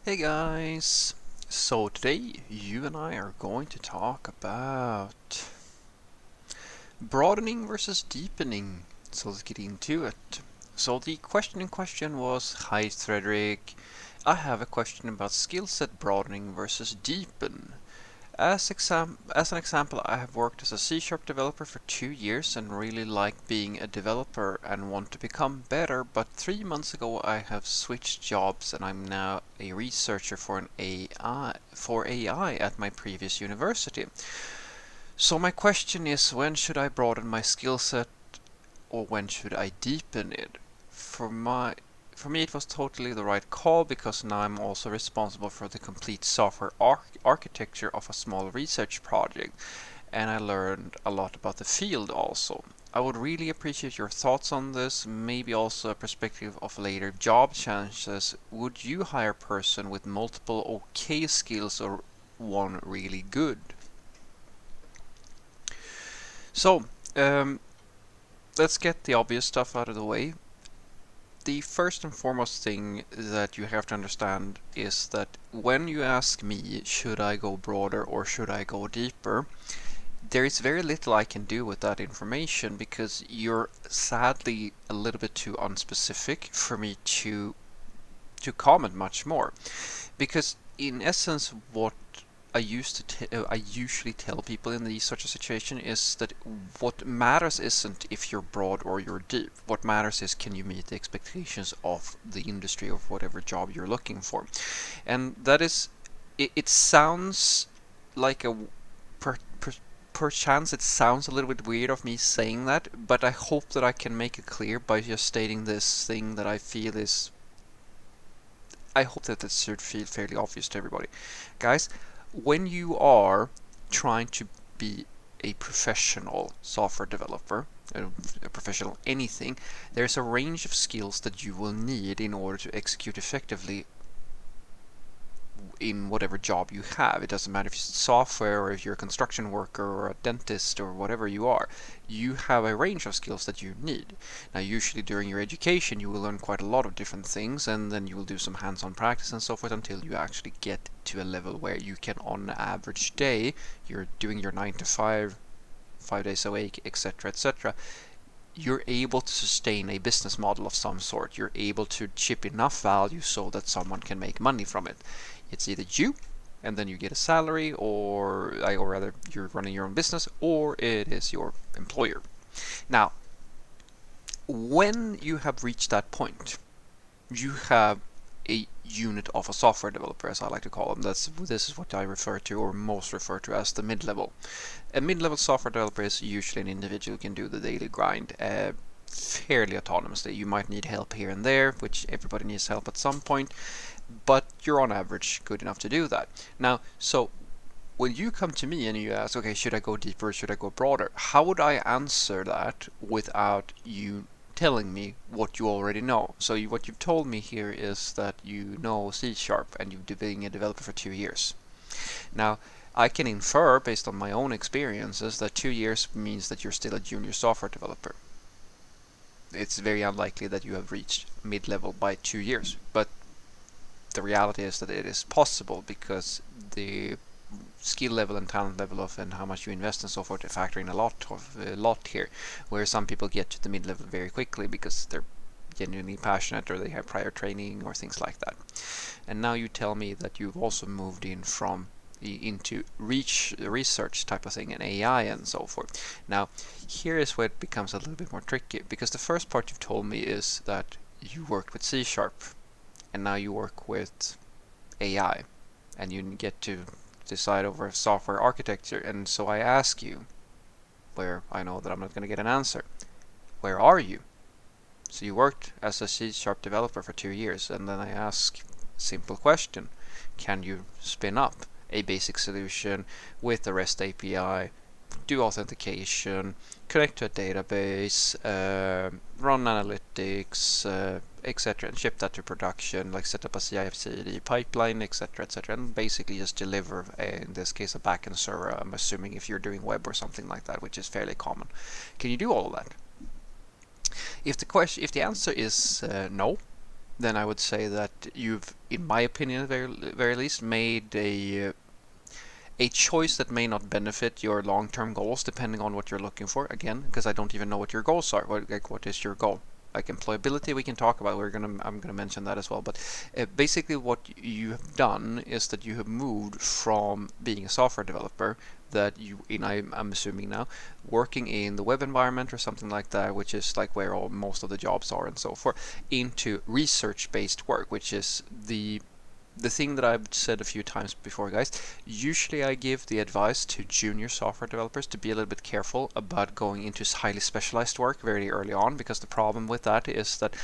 Hey guys! So today you and I are going to talk about broadening versus deepening. So let's get into it. So the question in question was, hi Frederick, I have a question about skill set broadening versus deepen. As an example, I have worked as a C-sharp developer for 2 years and really like being a developer and want to become better, but 3 months ago I have switched jobs and I'm now a researcher for AI at my previous university. So my question is, when should I broaden my skill set or when should I deepen it? For my for me, it was totally the right call because now I'm also responsible for the complete software architecture of a small research project, and I learned a lot about the field also. I would really appreciate your thoughts on this, maybe also a perspective of later job chances. Would you hire a person with multiple okay skills or one really good? So, um, let's get the obvious stuff out of the way. The first and foremost thing that you have to understand is that when you ask me, should I go broader or should I go deeper, there is very little I can do with that information because you're sadly a little bit too unspecific for me to comment much more. Because in essence, what I usually tell people in these such a situation is that what matters isn't if you're broad or you're deep. What matters is can you meet the expectations of the industry of whatever job you're looking for, and that is it sounds like a per, per, perchance it sounds a little bit weird of me saying that, but I hope that I can make it clear by just stating this thing that I feel is I hope that this should feel fairly obvious to everybody. Guys, when you are trying to be a professional software developer, a professional anything, there's a range of skills that you will need in order to execute effectively in whatever job you have. It doesn't matter if it's software or if you're a construction worker or a dentist or whatever you are. You have a range of skills that you need. Now, usually during your education, you will learn quite a lot of different things, and then you will do some hands-on practice and so forth until you actually get to a level where you can, on an average day, you're doing your 9 to 5, 5 days a week, etc., etc. You're able to sustain a business model of some sort. You're able to chip enough value so that someone can make money from it. It's either you and then you get a salary, or rather you're running your own business, or it is your employer. Now, when you have reached that point, you have a unit of a software developer, as I like to call them. This is what I refer to, or most refer to, as the mid-level. A mid-level software developer is usually an individual who can do the daily grind fairly autonomously. You might need help here and there, which everybody needs help at some point, but you're on average good enough to do that. Now, so when you come to me and you ask, okay, should I go deeper, should I go broader? How would I answer that without you telling me what you already know? So what you've told me here is that you know C Sharp and you've been being a developer for 2 years. Now, I can infer based on my own experiences that 2 years means that you're still a junior software developer. It's very unlikely that you have reached mid-level by 2 years, but the reality is that it is possible because the skill level and talent level of and how much you invest and so forth factor in a lot here, where some people get to the mid level very quickly because they're genuinely passionate or they have prior training or things like that. And now you tell me that you've also moved in from into research type of thing and AI and so forth. Now, here is where it becomes a little bit more tricky because the first part you've told me is that you worked with C Sharp and now you work with AI and you get to decide over software architecture. And so I ask you, where I know that I'm not going to get an answer, where are you? So you worked as a C Sharp developer for 2 years, and then I ask simple question: can you spin up a basic solution with the REST API, do authentication, connect to a database, run analytics, etc., and ship that to production, like set up a CI/CD pipeline, etc., etc., and basically just deliver, in this case, a backend server. I'm assuming if you're doing web or something like that, which is fairly common. Can you do all of that? If the answer is no, then I would say that you've, in my opinion, at the very least, made a choice that may not benefit your long-term goals, depending on what you're looking for. Again, because I don't even know what your goals are. What is your goal? Like employability, we can talk about. I'm gonna mention that as well. But basically, what you have done is that you have moved from being a software developer that I'm assuming now, working in the web environment or something like that, which is like where most of the jobs are and so forth, into research-based work, which is the thing that I've said a few times before, guys. Usually I give the advice to junior software developers to be a little bit careful about going into highly specialized work very early on, because the problem with that is that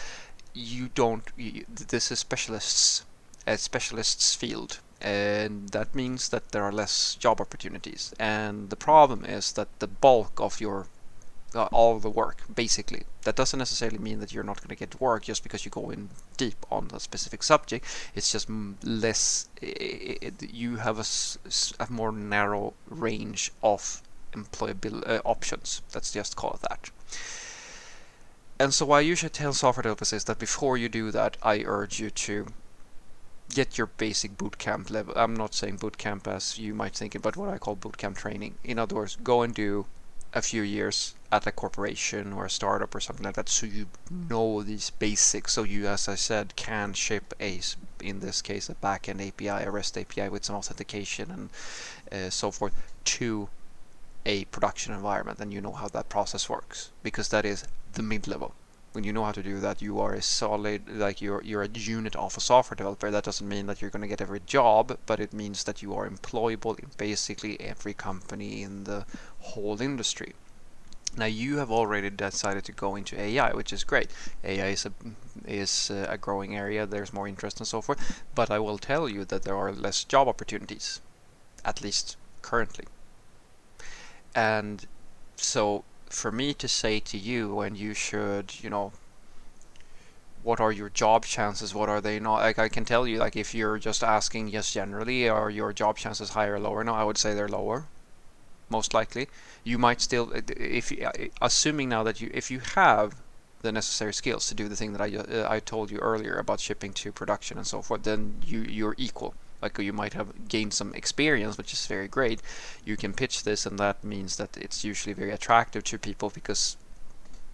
this is a specialists field, and that means that there are less job opportunities. And the problem is that the bulk of your all the work, basically. That doesn't necessarily mean that you're not going to get work just because you go in deep on a specific subject. It's just less. You have a more narrow range of employable options. Let's just call it that. And so what I usually tell software developers is that before you do that, I urge you to get your basic bootcamp level. I'm not saying bootcamp as you might think it, but what I call bootcamp training. In other words, go and do a few years at a corporation or a startup or something like that, so you know these basics, so you, as I said, can ship in this case, a backend API, a REST API with some authentication and so forth to a production environment, and you know how that process works, because that is the mid-level. When you know how to do that, you are a solid, like you're a unit of a software developer. That doesn't mean that you're going to get every job, but it means that you are employable in basically every company in the whole industry. Now you have already decided to go into AI, which is great. AI is a growing area. There's more interest and so forth. But I will tell you that there are less job opportunities, at least currently. And so for me to say to you, when you should, what are your job chances? What are they not? Like, I can tell you, like, if you're just asking just generally, are your job chances higher or lower? No, I would say they're lower, most likely. You might still, if assuming now that if you have the necessary skills to do the thing that I told you earlier about shipping to production and so forth, then you're equal. Like, you might have gained some experience, which is very great. You can pitch this, and that means that it's usually very attractive to people because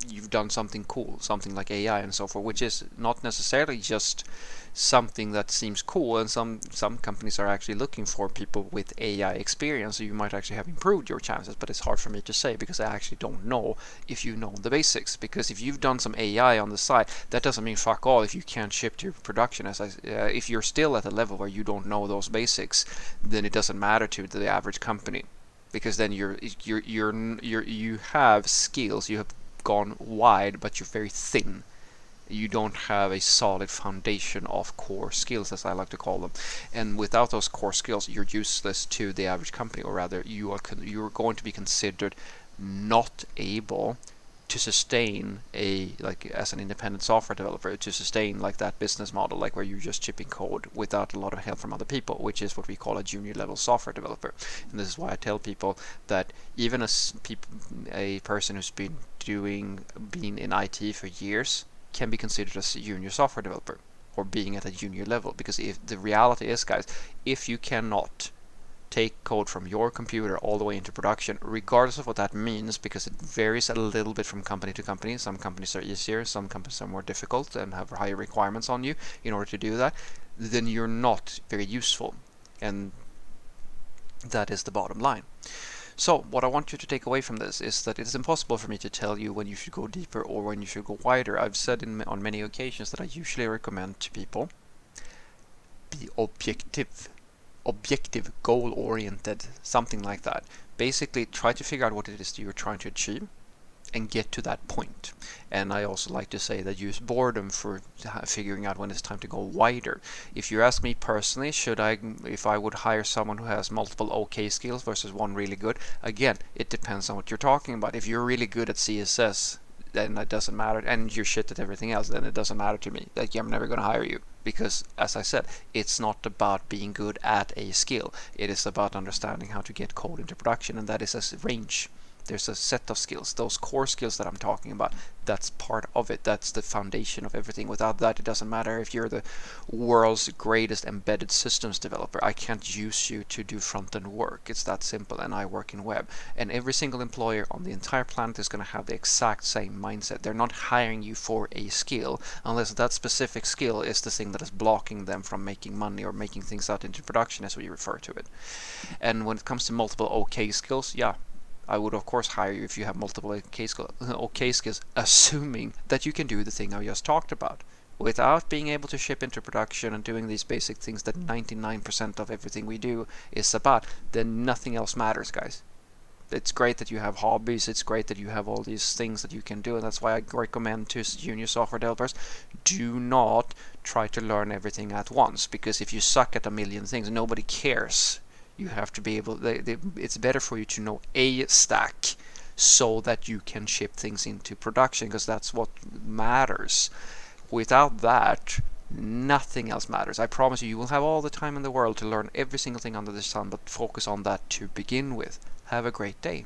you've done something cool, something like AI and so forth, which is not necessarily just something that seems cool. And some companies are actually looking for people with AI experience, so you might actually have improved your chances. But it's hard for me to say because I actually don't know if you know the basics. Because if you've done some AI on the side, that doesn't mean fuck all if you can't ship to your production. If you're still at a level where you don't know those basics, then it doesn't matter to the average company, because then you have skills, you have gone wide, but you're very thin. You don't have a solid foundation of core skills, as I like to call them. And without those core skills, you're useless to the average company, or rather, you're going to be considered not able to sustain as an independent software developer, to sustain like that business model, like where you're just shipping code without a lot of help from other people, which is what we call a junior level software developer. And this is why I tell people that even a person who's been in IT for years can be considered as a junior software developer, or being at a junior level. Because if the reality is, guys, if you cannot take code from your computer all the way into production, regardless of what that means, because it varies a little bit from company to company. Some companies are easier, some companies are more difficult and have higher requirements on you in order to do that, then you're not very useful. And that is the bottom line. So what I want you to take away from this is that it is impossible for me to tell you when you should go deeper or when you should go wider. I've said on many occasions that I usually recommend to people be objective, goal-oriented, something like that. Basically, try to figure out what it is that you're trying to achieve and get to that point. And I also like to say that use boredom for figuring out when it's time to go wider. If you ask me personally, if I would hire someone who has multiple okay skills versus one really good, again, it depends on what you're talking about. If you're really good at CSS, then it doesn't matter, and you're shit at everything else, then it doesn't matter to me. Like, I'm never going to hire you, because, as I said, it's not about being good at a skill. It is about understanding how to get code into production, and that is a range. There's a set of skills, those core skills that I'm talking about. That's part of it. That's the foundation of everything. Without that, it doesn't matter if you're the world's greatest embedded systems developer. I can't use you to do front-end work. It's that simple, and I work in web. And every single employer on the entire planet is going to have the exact same mindset. They're not hiring you for a skill unless that specific skill is the thing that is blocking them from making money or making things out into production, as we refer to it. And when it comes to multiple OK skills, yeah, I would of course hire you if you have multiple OK skills, assuming that you can do the thing I just talked about. Without being able to ship into production and doing these basic things that 99% of everything we do is about, then nothing else matters, guys. It's great that you have hobbies, it's great that you have all these things that you can do, and that's why I recommend to junior software developers, do not try to learn everything at once, because if you suck at a million things, nobody cares. You have to be able, it's better for you to know a stack so that you can ship things into production, because that's what matters. Without that, nothing else matters. I promise you, you will have all the time in the world to learn every single thing under the sun, but focus on that to begin with. Have a great day.